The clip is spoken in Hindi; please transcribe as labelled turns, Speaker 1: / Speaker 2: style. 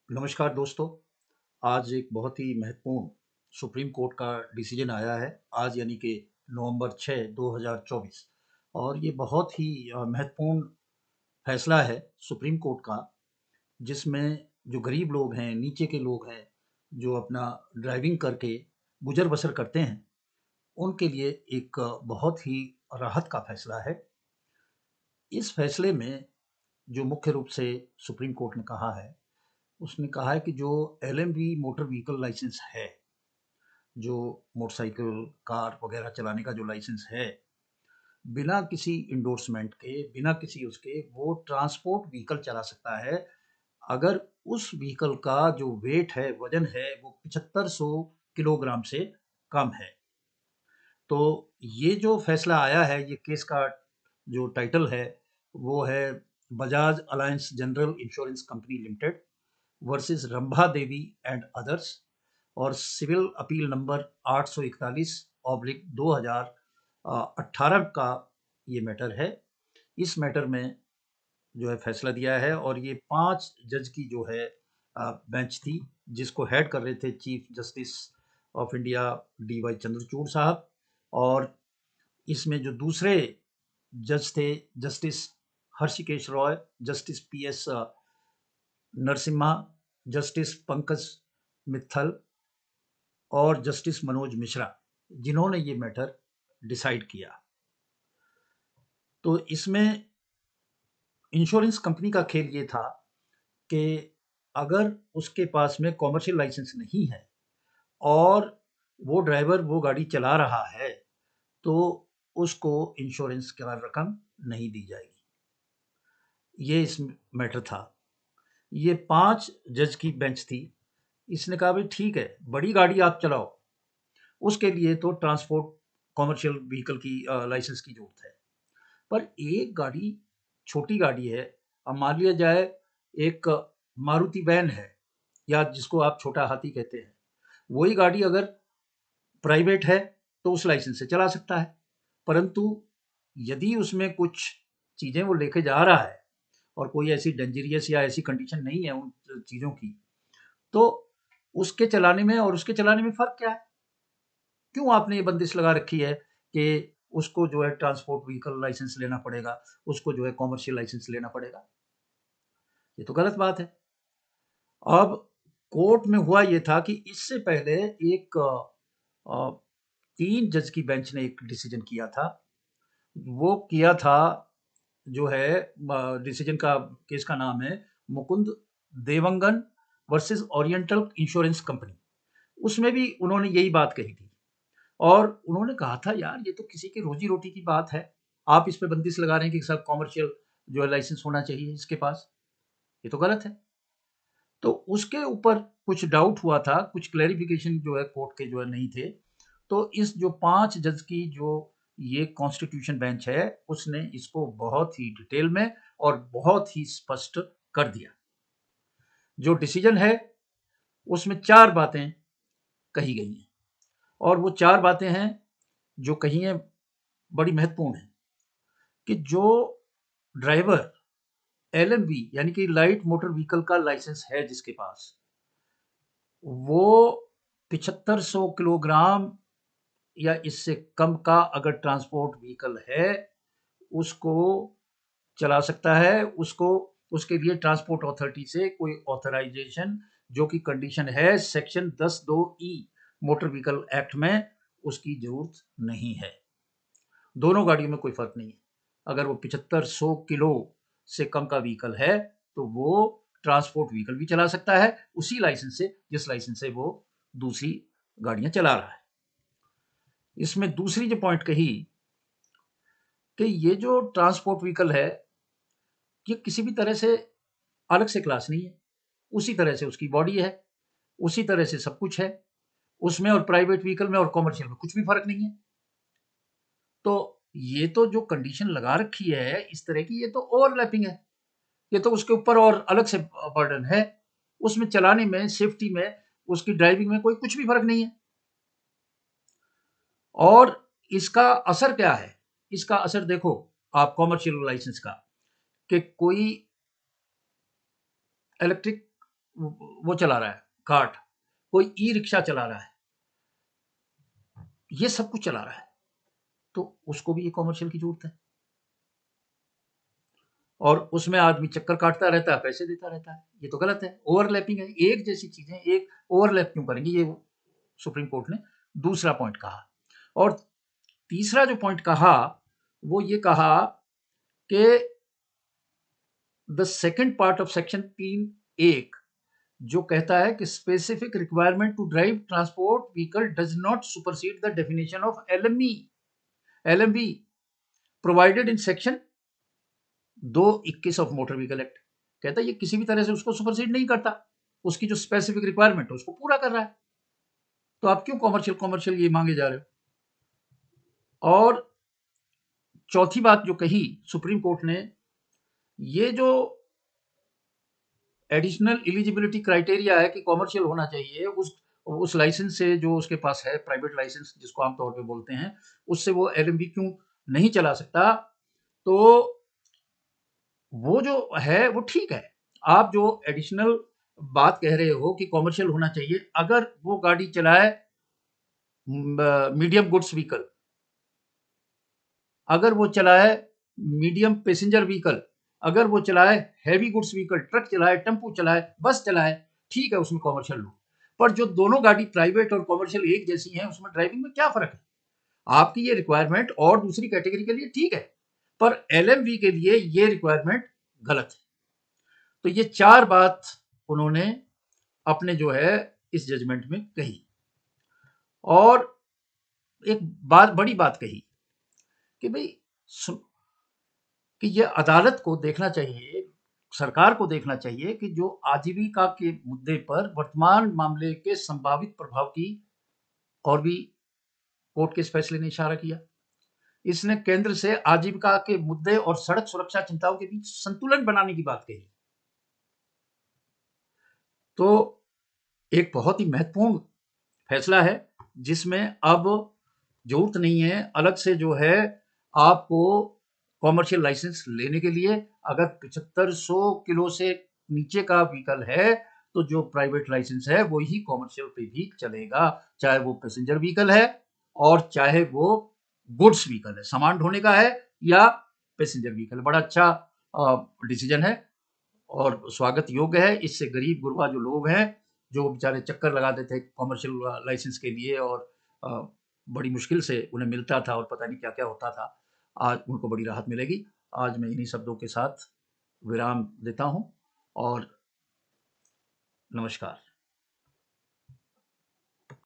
Speaker 1: नमस्कार दोस्तों। आज एक बहुत ही महत्वपूर्ण सुप्रीम कोर्ट का डिसीजन आया है। आज यानी कि नवंबर 6, 2024 और ये बहुत ही महत्वपूर्ण फैसला है सुप्रीम कोर्ट का, जिसमें जो गरीब लोग हैं, नीचे के लोग हैं, जो अपना ड्राइविंग करके गुजर बसर करते हैं, उनके लिए एक बहुत ही राहत का फैसला है। इस फैसले में जो मुख्य रूप से सुप्रीम कोर्ट ने कहा है, उसने कहा है कि जो एलएमवी मोटर व्हीकल लाइसेंस है, जो मोटरसाइकिल, कार वगैरह चलाने का जो लाइसेंस है, बिना किसी इंडोर्समेंट के, बिना किसी उसके वो ट्रांसपोर्ट व्हीकल चला सकता है, अगर उस व्हीकल का जो वेट है, वजन है, वो 7500 किलोग्राम से कम है। तो ये जो फैसला आया है, ये केस का जो टाइटल है, वो है Bajaj alliance general insurance company limited versus Rambha Devi and others, और सिविल अपील नंबर 841 ऑब्लिक 2018 का ये मैटर है। इस मैटर में जो है फैसला दिया है, और ये 5 जज की जो है बेंच थी, जिसको हेड कर रहे थे chief justice of India D Y Chandrachud साहब, और इसमें जो दूसरे जज थे justice Hrishikesh Roy, justice P S Narasimha, justice Pankaj Mittal और जस्टिस मनोज मिश्रा, जिन्होंने ये मैटर डिसाइड किया। तो इसमें इंश्योरेंस कंपनी का खेल ये था कि अगर उसके पास में कॉमर्शियल लाइसेंस नहीं है और वो ड्राइवर वो गाड़ी चला रहा है, तो उसको इंश्योरेंस का रकम नहीं दी जाएगी। ये इस मैटर था। ये 5 जज की बेंच थी। इसने कहा भाई ठीक है, बड़ी गाड़ी आप चलाओ, उसके लिए तो ट्रांसपोर्ट कॉमर्शियल व्हीकल की लाइसेंस की जरूरत है। पर एक गाड़ी, छोटी गाड़ी है, अब मान लिया जाए एक मारुति वैन है, या जिसको आप छोटा हाथी कहते हैं, वही गाड़ी अगर प्राइवेट है तो उस लाइसेंस से चला सकता है। परंतु यदि उसमें कुछ चीज़ें वो लेके जा रहा है और कोई ऐसी डेंजरियस या ऐसी कंडीशन नहीं है उन चीज़ों की, तो उसके चलाने में और उसके चलाने में फ़र्क क्या है? क्यों आपने ये बंदिश लगा रखी है कि उसको जो है ट्रांसपोर्ट व्हीकल लाइसेंस लेना पड़ेगा, उसको जो है कॉमर्शियल लाइसेंस लेना पड़ेगा? ये तो गलत बात है। अब कोर्ट में हुआ ये था कि इससे पहले एक 3 जज की बेंच ने एक डिसीजन किया था। वो किया था, जो है डिसीजन का, केस का नाम है Mukund Dewangan versus oriental insurance company. उसमें भी उन्होंने यही बात कही थी, और उन्होंने कहा था यार ये तो किसी की रोजी रोटी की बात है, आप इस पे बंदिश लगा रहे हैं कि सब कॉमर्शियल जो है लाइसेंस होना चाहिए इसके पास, ये तो गलत है। तो उसके ऊपर कुछ डाउट हुआ था, कुछ क्लैरिफिकेशन जो है कोर्ट के जो है नहीं थे। तो इस जो 5 जज की जो ये कॉन्स्टिट्यूशन बेंच है, उसने इसको बहुत ही डिटेल में और बहुत ही स्पष्ट कर दिया। जो डिसीजन है उसमें 4 बातें कही गई हैं, और वो 4 बातें हैं जो कही हैं, बड़ी महत्वपूर्ण है कि जो ड्राइवर एलएमवी यानी कि लाइट मोटर व्हीकल का लाइसेंस है जिसके पास, वो 7500 किलोग्राम या इससे कम का अगर ट्रांसपोर्ट व्हीकल है, उसको चला सकता है। उसको उसके लिए ट्रांसपोर्ट अथॉरिटी से कोई ऑथराइजेशन, जो कि कंडीशन है section 10(2)(e) motor vehicle act में, उसकी जरूरत नहीं है। दोनों गाड़ियों में कोई फर्क नहीं है। अगर वो 7500 किलो से कम का व्हीकल है, तो वो ट्रांसपोर्ट व्हीकल भी चला सकता है उसी लाइसेंस से जिस लाइसेंस से वो दूसरी गाड़ियां चला रहा है। इसमें दूसरी जो पॉइंट कही कि ये जो ट्रांसपोर्ट व्हीकल है, ये किसी भी तरह से अलग से क्लास नहीं है, उसी तरह से उसकी बॉडी है, उसी तरह से सब कुछ है उसमें, और प्राइवेट व्हीकल में और कॉमर्शियल में कुछ भी फर्क नहीं है। तो ये तो जो कंडीशन लगा रखी है इस तरह की, ये तो ओवरलैपिंग है, ये तो उसके ऊपर और अलग से बर्डन है। उसमें चलाने में, सेफ्टी में, उसकी ड्राइविंग में कोई कुछ भी फर्क नहीं है। और इसका असर क्या है? इसका असर देखो आप कॉमर्शियल लाइसेंस का, कि कोई इलेक्ट्रिक वो चला रहा है कार्ट, कोई ई रिक्शा चला रहा है, ये सब कुछ चला रहा है, तो उसको भी ये कॉमर्शियल की जरूरत है। और उसमें आदमी चक्कर काटता रहता है, पैसे देता रहता है, ये तो गलत है, ओवरलैपिंग है। एक जैसी चीजें एक ओवरलैप क्यों करेंगे, ये सुप्रीम कोर्ट ने दूसरा पॉइंट कहा। और तीसरा जो पॉइंट कहा वो ये कहा कि the second part of section 3(1) जो कहता है कि specific requirement to drive transport vehicle does not supersede the definition of LMV provided in section 2(21) of motor vehicle act. कहता है ये किसी भी तरह से उसको सुपरसीड नहीं करता, उसकी जो स्पेसिफिक रिक्वायरमेंट है उसको पूरा कर रहा है, तो आप क्यों कॉमर्शियल कॉमर्शियल ये मांगे जा रहे हो। और चौथी बात जो कही सुप्रीम कोर्ट ने, ये जो एडिशनल एलिजिबिलिटी क्राइटेरिया है कि कॉमर्शियल होना चाहिए, उस लाइसेंस से जो उसके पास है, प्राइवेट लाइसेंस जिसको आमतौर पे बोलते हैं, उससे वो एलएमवी क्यों नहीं चला सकता। तो वो जो है वो ठीक है, आप जो एडिशनल बात कह रहे हो कि कॉमर्शियल होना चाहिए, अगर वो गाड़ी चलाए मीडियम गुड्स व्हीकल, अगर वो चलाए मीडियम पैसेंजर व्हीकल, अगर वो चलाए हैवी गुड्स व्हीकल, ट्रक चलाए, टेम्पू चलाए, बस चलाए, ठीक है, उसमें कॉमर्शियल लो। पर जो दोनों गाड़ी प्राइवेट और कॉमर्शियल एक जैसी हैं, उसमें ड्राइविंग में क्या फर्क है। आपकी ये रिक्वायरमेंट और दूसरी कैटेगरी के लिए ठीक है, पर एलएमवी के लिए ये रिक्वायरमेंट गलत है। तो ये चार बात उन्होंने अपने जो है इस जजमेंट में कही। और एक बात, बड़ी बात कही कि भाई कि ये अदालत को देखना चाहिए, सरकार को देखना चाहिए कि जो आजीविका के मुद्दे पर वर्तमान मामले के संभावित प्रभाव की, और भी कोर्ट के इस फैसले ने इशारा किया, इसने केंद्र से आजीविका के मुद्दे और सड़क सुरक्षा चिंताओं के बीच संतुलन बनाने की बात कही। तो एक बहुत ही महत्वपूर्ण फैसला है, जिसमें अब जरूरत नहीं है अलग से जो है आपको कॉमर्शियल लाइसेंस लेने के लिए। अगर 7500 किलो से नीचे का व्हीकल है तो जो प्राइवेट लाइसेंस है वो ही कॉमर्शियल पे भी चलेगा, चाहे वो पैसेंजर व्हीकल है और चाहे वो गुड्स व्हीकल है, सामान ढोने का है या पैसेंजर व्हीकल। बड़ा अच्छा डिसीजन है और स्वागत योग्य है। इससे गरीब गुरबा जो लोग हैं, जो बेचारे चक्कर लगाते थे कॉमर्शियल लाइसेंस के लिए और बड़ी मुश्किल से उन्हें मिलता था और पता नहीं क्या क्या होता था, आज उनको बड़ी राहत मिलेगी। आज मैं इन्हीं शब्दों के साथ विराम देता हूं और नमस्कार।